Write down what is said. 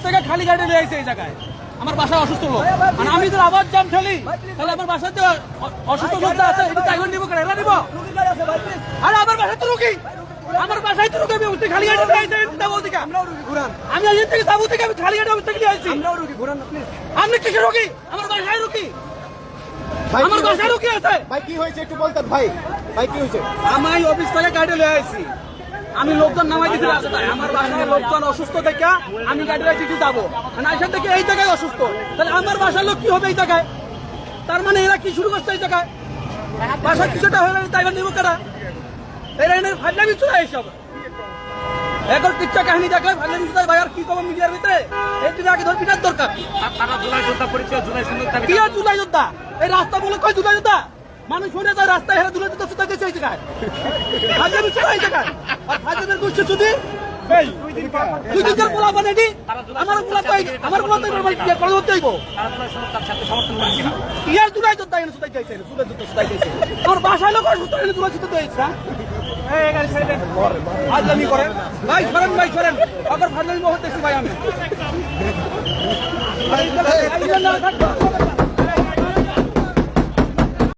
থেকে খালি গাড়ি নিয়ে আসছে এই জায়গায়। আমার বাসায় অসুস্থ লোক, মানে আমি যদি আবার জাম ঠেলি তাহলে আমার বাসায় যে অসুস্থ লোক আছে এটা টাইগার নিবো কেন? এরা নিবো? আরে আমার বাসায় তো রুগী, আমার বাসায় তো রুগী, আমি খালি গাড়ি নিয়ে আসছি যাবো থেকে। আমি এর থেকে যাবো থেকে আমি খালি গাড়ি অবস্থা নিয়ে আসছি। আপনি কিসের রুগী? আমার বাসায় রুগী, আমার বাসায় রুগী আছে। ভাই কি হয়েছে একটু বলতেন ভাই, ভাই কি হয়েছে? আমি অফিস থেকে গাড়ি নিয়ে আসছি, আমি লোকজন নামাই দিতে রাস্তায়, আমার বাসায় লোকজন অসুস্থ থেকে আমি গাড়ি রেখে যাবো, মানে এখান থেকে এই জায়গায় অসুস্থ, তাহলে আমার বাসার লোক কি হবে এই জায়গায়? তার মানে এরা কি শুরু করছে এই জায়গায়? বাসা কিছুটা হলে তাই নিব কারা? এরা এনে ফাইলামি চলে এইসব এখন কিচ্ছা কাহিনী দেখায় ফাইলামি চলে। ভাই আর কি কব মিডিয়ার ভিতরে? এই দিকে আগে ধর পিটার দরকার। তারা জুলাই যোদ্ধা পরিচয়, জুলাই সুন্দর দাবি। কি আর জুলাই যোদ্ধা? এই রাস্তা বলে কয় জুলাই যোদ্ধা? মানুষ শুনে যায় রাস্তায় হেরে জুলাই যোদ্ধা সুতা দিয়েছে এই জায়গায়, ফাইলামি চলে এই জায়গায়। আর ফাইলামের গোষ্ঠী শুধু এই দুই দিকের পোলা বানাইনি, আমার পোলা তো আমার পোলা তো করে ধরতে হইব। তারা জুলাই সুন্দর তার সাথে সমর্থন করেছিল। ইয়ার জুলাই যোদ্ধা এনে সুতাই যাইছে, জুলাই যোদ্ধা সুতাই যাইছে। আমার বাসায় লোক আর সুতাই এনে জুলাই সুতা দিয়েছে। এই গাড়ি ছেড়ে দেন, ফাইলামি করে। ভাই সরেন, ভাই সরেন, আবার ফাইলামি বহুত দেখছি ভাই আমি।